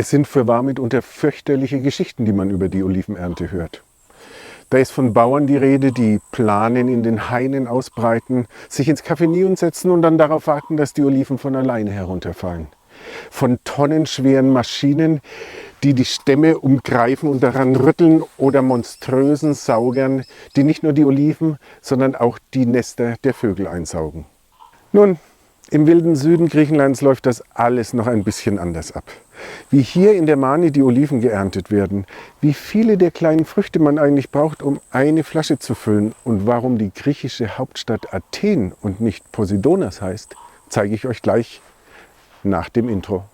Es sind fürwahr mitunter fürchterliche Geschichten, die man über die Olivenernte hört. Da ist von Bauern die Rede, die Planen in den Hainen ausbreiten, sich ins Café setzen und dann darauf warten, dass die Oliven von alleine herunterfallen. Von tonnenschweren Maschinen, die die Stämme umgreifen und daran rütteln, oder monströsen Saugern, die nicht nur die Oliven, sondern auch die Nester der Vögel einsaugen. Nun, im wilden Süden Griechenlands läuft das alles noch ein bisschen anders ab. Wie hier in der Mani die Oliven geerntet werden, wie viele der kleinen Früchte man eigentlich braucht, um eine Flasche zu füllen und warum die griechische Hauptstadt Athen und nicht Poseidonas heißt, zeige ich euch gleich nach dem Intro.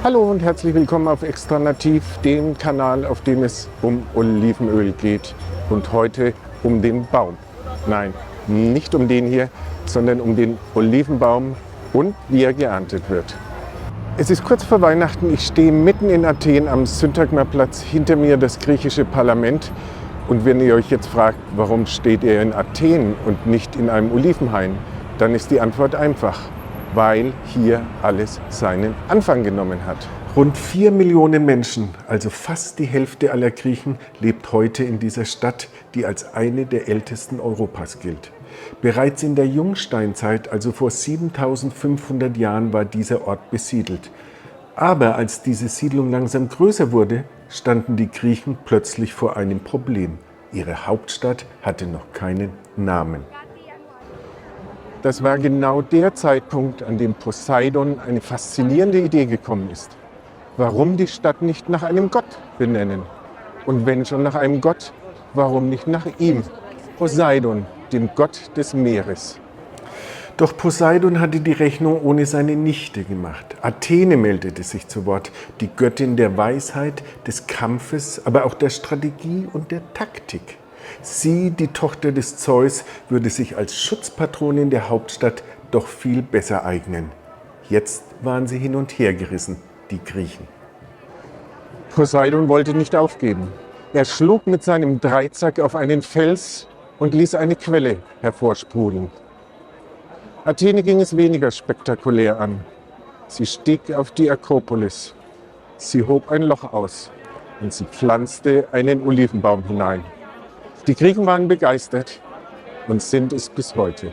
Hallo und herzlich willkommen auf Extra Nativ, dem Kanal, auf dem es um Olivenöl geht. Und heute um den Baum. Nein, nicht um den hier, sondern um den Olivenbaum und wie er geerntet wird. Es ist kurz vor Weihnachten, ich stehe mitten in Athen am Syntagmaplatz, hinter mir das griechische Parlament. Und wenn ihr euch jetzt fragt, warum steht ihr in Athen und nicht in einem Olivenhain, dann ist die Antwort einfach. Weil hier alles seinen Anfang genommen hat. Rund 4 Millionen Menschen, also fast die Hälfte aller Griechen, lebt heute in dieser Stadt, die als eine der ältesten Europas gilt. Bereits in der Jungsteinzeit, also vor 7500 Jahren, war dieser Ort besiedelt. Aber als diese Siedlung langsam größer wurde, standen die Griechen plötzlich vor einem Problem. Ihre Hauptstadt hatte noch keinen Namen. Das war genau der Zeitpunkt, an dem Poseidon eine faszinierende Idee gekommen ist. Warum die Stadt nicht nach einem Gott benennen? Und wenn schon nach einem Gott, warum nicht nach ihm? Poseidon, dem Gott des Meeres. Doch Poseidon hatte die Rechnung ohne seine Nichte gemacht. Athene meldete sich zu Wort, die Göttin der Weisheit, des Kampfes, aber auch der Strategie und der Taktik. Sie, die Tochter des Zeus, würde sich als Schutzpatronin der Hauptstadt doch viel besser eignen. Jetzt waren sie hin und her gerissen, die Griechen. Poseidon wollte nicht aufgeben. Er schlug mit seinem Dreizack auf einen Fels und ließ eine Quelle hervorsprudeln. Athene ging es weniger spektakulär an. Sie stieg auf die Akropolis. Sie hob ein Loch aus und sie pflanzte einen Olivenbaum hinein. Die Griechen waren begeistert und sind es bis heute.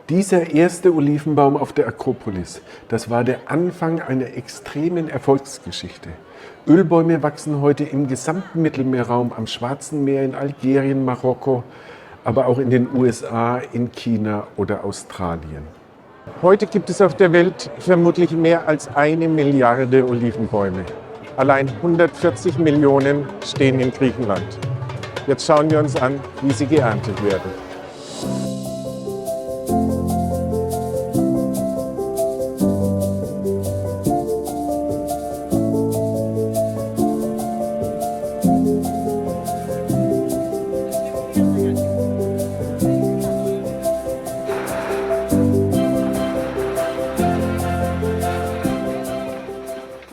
Dieser erste Olivenbaum auf der Akropolis, das war der Anfang einer extremen Erfolgsgeschichte. Ölbäume wachsen heute im gesamten Mittelmeerraum, am Schwarzen Meer, in Algerien, Marokko, aber auch in den USA, in China oder Australien. Heute gibt es auf der Welt vermutlich mehr als 1 Milliarde Olivenbäume. Allein 140 Millionen stehen in Griechenland. Jetzt schauen wir uns an, wie sie geerntet werden.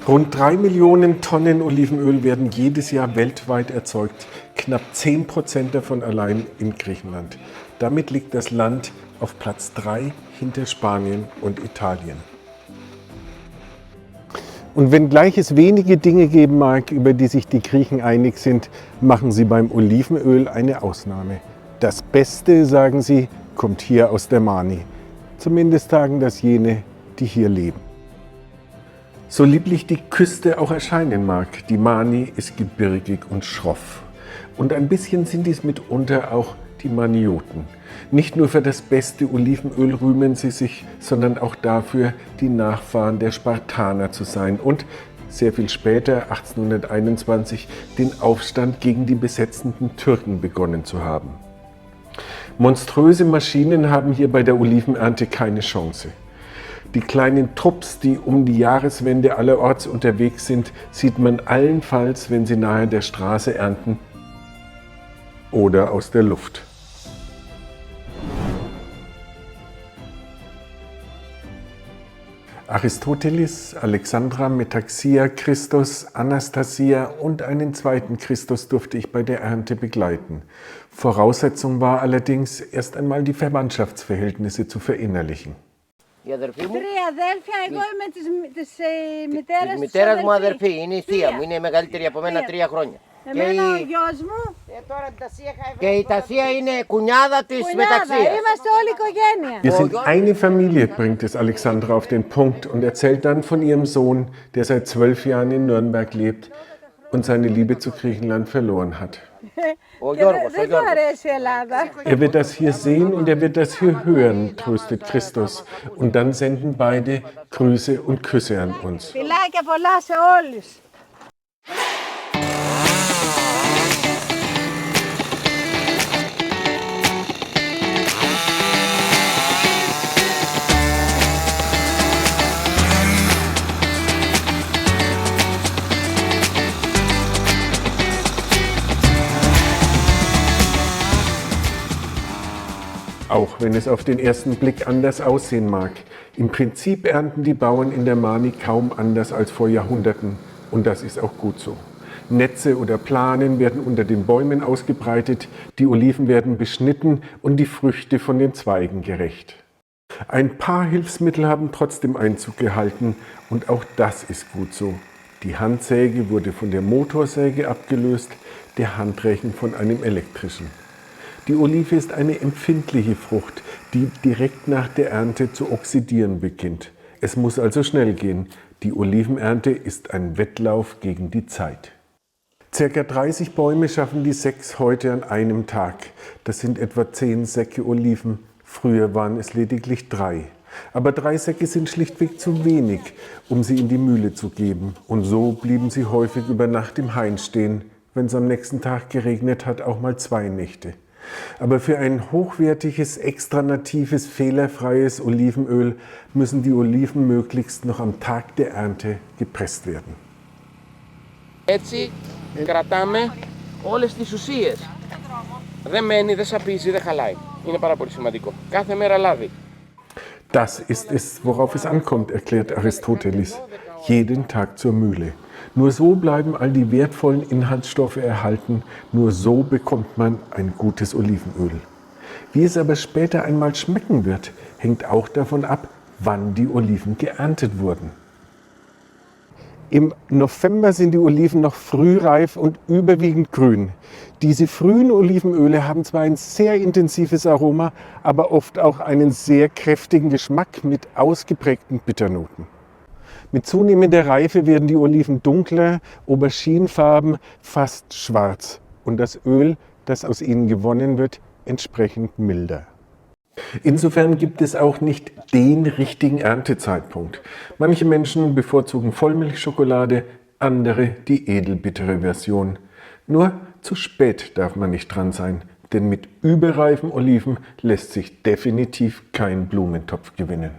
Rund 3 Millionen Tonnen Olivenöl werden jedes Jahr weltweit erzeugt. Knapp 10% davon allein in Griechenland. Damit liegt das Land auf Platz 3 hinter Spanien und Italien. Und wenngleich es wenige Dinge geben mag, über die sich die Griechen einig sind, machen sie beim Olivenöl eine Ausnahme. Das Beste, sagen sie, kommt hier aus der Mani. Zumindest sagen das jene, die hier leben. So lieblich die Küste auch erscheinen mag, die Mani ist gebirgig und schroff. Und ein bisschen sind dies mitunter auch die Manioten. Nicht nur für das beste Olivenöl rühmen sie sich, sondern auch dafür, die Nachfahren der Spartaner zu sein und sehr viel später, 1821, den Aufstand gegen die besetzenden Türken begonnen zu haben. Monströse Maschinen haben hier bei der Olivenernte keine Chance. Die kleinen Trupps, die um die Jahreswende allerorts unterwegs sind, sieht man allenfalls, wenn sie nahe der Straße ernten oder aus der Luft. Aristoteles, Alexandra, Metaxia, Christus, Anastasia und einen zweiten Christus durfte ich bei der Ernte begleiten. Voraussetzung war allerdings, erst einmal die Verwandtschaftsverhältnisse zu verinnerlichen. Η αδερφή μου. Τρία αδέλφια, εγώ είμαι της μητέρας Τη της μητέρα μου αδερφή, είναι η θεία μου, Θεία. είναι μεγαλύτερη από μένα 3 χρόνια. Εμένα ο γιος μου, Και η Τασία είναι κουνιάδα της κουνιάδα, Μεταξίας. είμαστε όλη οικογένεια. Wir sind eine Familie, bringt es Alexandra auf den Punkt und erzählt dann von ihrem Sohn, der seit 12 Jahren in Nürnberg lebt und seine Liebe zu Griechenland verloren hat. Ο Και Γιώργος, ο δεν του Γιώργος. αρέσει η Ελλάδα. Er wird das hier sehen und er wird das hier hören, tröstet Christus. Und dann senden beide Grüße und Küsse an uns. Φιλάκια πολλά σε όλους. Auch wenn es auf den ersten Blick anders aussehen mag. Im Prinzip ernten die Bauern in der Mani kaum anders als vor Jahrhunderten. Und das ist auch gut so. Netze oder Planen werden unter den Bäumen ausgebreitet, die Oliven werden beschnitten und die Früchte von den Zweigen gerecht. Ein paar Hilfsmittel haben trotzdem Einzug gehalten und auch das ist gut so. Die Handsäge wurde von der Motorsäge abgelöst, der Handrechen von einem elektrischen. Die Olive ist eine empfindliche Frucht, die direkt nach der Ernte zu oxidieren beginnt. Es muss also schnell gehen. Die Olivenernte ist ein Wettlauf gegen die Zeit. Circa 30 Bäume schaffen die 6 heute an einem Tag. Das sind etwa 10 Säcke Oliven. Früher waren es lediglich 3. Aber 3 Säcke sind schlichtweg zu wenig, um sie in die Mühle zu geben. Und so blieben sie häufig über Nacht im Hain stehen. Wenn es am nächsten Tag geregnet hat, auch mal 2 Nächte. Aber für ein hochwertiges, extra natives, fehlerfreies Olivenöl müssen die Oliven möglichst noch am Tag der Ernte gepresst werden. Έτσι κρατάμε όλες τις ουσίες. Δεν μένει, δεν σαπίζει, δεν χαλάει. Είναι πάρα πολύ σημαντικό. Κάθε μέρα λάδι. Das ist es, worauf es ankommt, erklärt Aristoteles. Jeden Tag zur Mühle. Nur so bleiben all die wertvollen Inhaltsstoffe erhalten, nur so bekommt man ein gutes Olivenöl. Wie es aber später einmal schmecken wird, hängt auch davon ab, wann die Oliven geerntet wurden. Im November sind die Oliven noch frühreif und überwiegend grün. Diese frühen Olivenöle haben zwar ein sehr intensives Aroma, aber oft auch einen sehr kräftigen Geschmack mit ausgeprägten Bitternoten. Mit zunehmender Reife werden die Oliven dunkler, auberginefarben, fast schwarz und das Öl, das aus ihnen gewonnen wird, entsprechend milder. Insofern gibt es auch nicht den richtigen Erntezeitpunkt. Manche Menschen bevorzugen Vollmilchschokolade, andere die edelbittere Version. Nur zu spät darf man nicht dran sein, denn mit überreifen Oliven lässt sich definitiv kein Blumentopf gewinnen.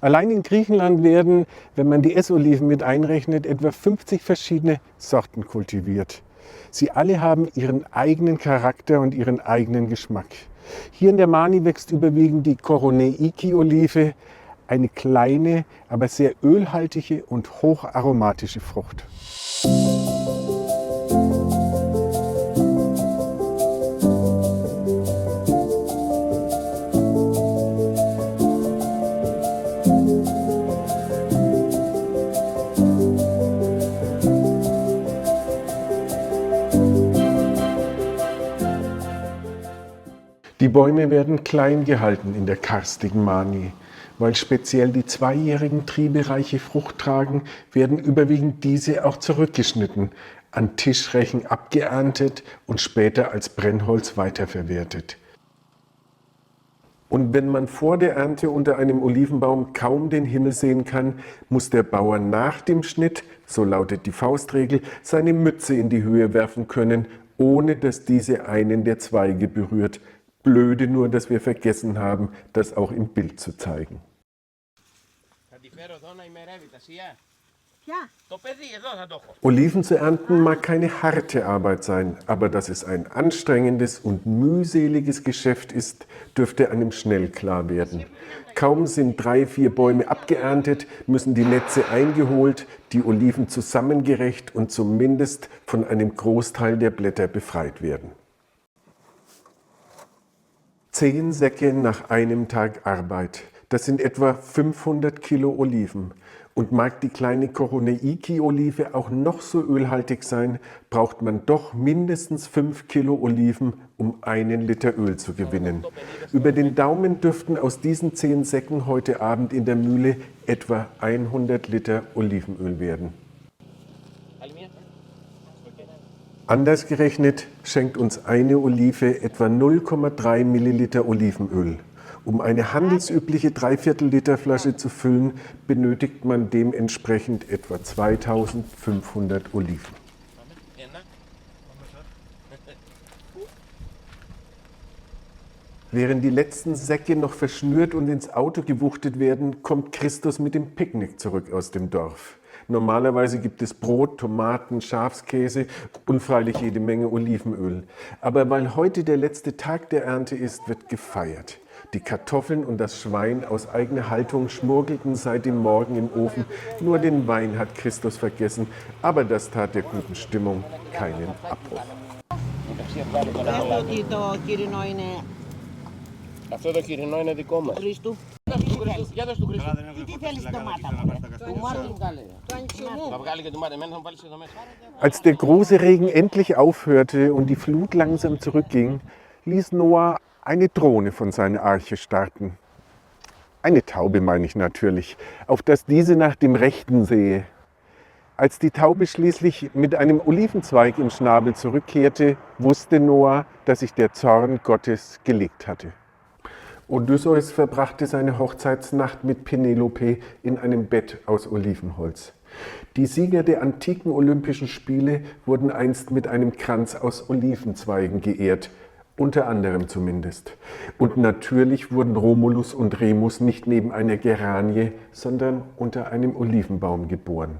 Allein in Griechenland werden, wenn man die Essoliven mit einrechnet, etwa 50 verschiedene Sorten kultiviert. Sie alle haben ihren eigenen Charakter und ihren eigenen Geschmack. Hier in der Mani wächst überwiegend die Koroneiki-Olive, eine kleine, aber sehr ölhaltige und hocharomatische Frucht. Die Bäume werden klein gehalten in der karstigen Mani. Weil speziell die zweijährigen Triebe reiche Frucht tragen, werden überwiegend diese auch zurückgeschnitten, an Tischrechen abgeerntet und später als Brennholz weiterverwertet. Und wenn man vor der Ernte unter einem Olivenbaum kaum den Himmel sehen kann, muss der Bauer nach dem Schnitt, so lautet die Faustregel, seine Mütze in die Höhe werfen können, ohne dass diese einen der Zweige berührt. Blöde nur, dass wir vergessen haben, das auch im Bild zu zeigen. Το παιδί εδώ θα το έχω. Oliven zu ernten mag keine harte Arbeit sein, aber dass es ein anstrengendes und mühseliges Geschäft ist, dürfte einem schnell klar werden. Kaum sind 3, 4 Bäume abgeerntet, müssen die Netze eingeholt, die Oliven zusammengerecht und zumindest von einem Großteil der Blätter befreit werden. 10 Säcke nach einem Tag Arbeit. Das sind etwa 500 Kilo Oliven. Und mag die kleine Koroneiki-Olive auch noch so ölhaltig sein, braucht man doch mindestens 5 Kilo Oliven, um 1 Liter Öl zu gewinnen. Über den Daumen dürften aus diesen 10 Säcken heute Abend in der Mühle etwa 100 Liter Olivenöl werden. Anders gerechnet schenkt uns eine Olive etwa 0,3 Milliliter Olivenöl. Um eine handelsübliche 3/4 Liter Flasche zu füllen, benötigt man dementsprechend etwa 2500 Oliven. Während die letzten Säcke noch verschnürt und ins Auto gewuchtet werden, kommt Christus mit dem Picknick zurück aus dem Dorf. Normalerweise gibt es Brot, Tomaten, Schafskäse und freilich jede Menge Olivenöl. Aber weil heute der letzte Tag der Ernte ist, wird gefeiert. Die Kartoffeln und das Schwein aus eigener Haltung schmurgelten seit dem Morgen im Ofen. Nur den Wein hat Christus vergessen, aber das tat der guten Stimmung keinen Abbruch. Ότι το κυρινό είναι Αυτό το χοιρινό είναι δικό μας. Χρήστου. Για δώσ' του Χρήστου. Τι θέλεις ντομάτα μου, Του Μάρτιν τα λέει. Θα βγάλει και ντομάτα. Εμένα θα μου βάλεις εδώ μέσα. Als der große Regen endlich aufhörte und die Flut langsam zurückging, ließ Noah eine Drohne von seiner Arche starten. Eine Taube meine ich natürlich, auf dass diese nach dem Rechten sehe. Als die Taube schließlich mit einem Olivenzweig im Schnabel zurückkehrte, wusste Noah, dass sich der Zorn Gottes gelegt hatte. Odysseus verbrachte seine Hochzeitsnacht mit Penelope in einem Bett aus Olivenholz. Die Sieger der antiken Olympischen Spiele wurden einst mit einem Kranz aus Olivenzweigen geehrt, unter anderem zumindest. Und natürlich wurden Romulus und Remus nicht neben einer Geranie, sondern unter einem Olivenbaum geboren.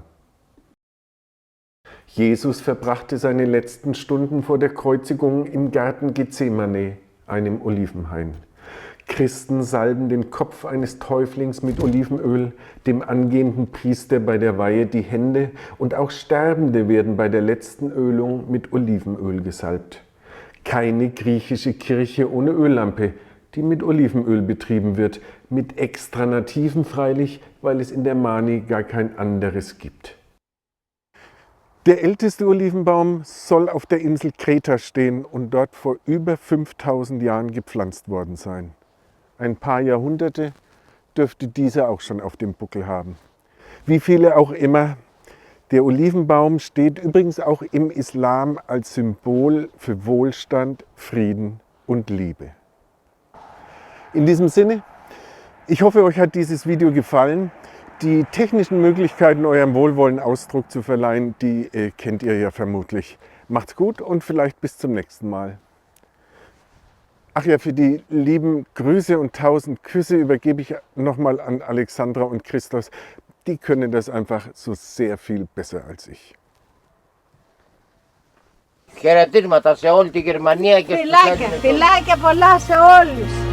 Jesus verbrachte seine letzten Stunden vor der Kreuzigung im Garten Gethsemane, einem Olivenhain. Christen salben den Kopf eines Täuflings mit Olivenöl, dem angehenden Priester bei der Weihe die Hände und auch Sterbende werden bei der letzten Ölung mit Olivenöl gesalbt. Keine griechische Kirche ohne Öllampe, die mit Olivenöl betrieben wird, mit extra Nativen freilich, weil es in der Mani gar kein anderes gibt. Der älteste Olivenbaum soll auf der Insel Kreta stehen und dort vor über 5000 Jahren gepflanzt worden sein. Ein paar Jahrhunderte dürfte dieser auch schon auf dem Buckel haben. Wie viele auch immer, der Olivenbaum steht übrigens auch im Islam als Symbol für Wohlstand, Frieden und Liebe. In diesem Sinne, ich hoffe, euch hat dieses Video gefallen. Die technischen Möglichkeiten, eurem Wohlwollen Ausdruck zu verleihen, die kennt ihr ja vermutlich. Macht's gut und vielleicht bis zum nächsten Mal. Ach ja, für die lieben Grüße und 1000 Küsse übergebe ich nochmal an Alexandra und Christos. Die können das einfach so sehr viel besser als ich. Χαιρετίσματα σε όλη τη Γερμανία και στους Έλληνες. Φιλάκια πολλά σε όλους.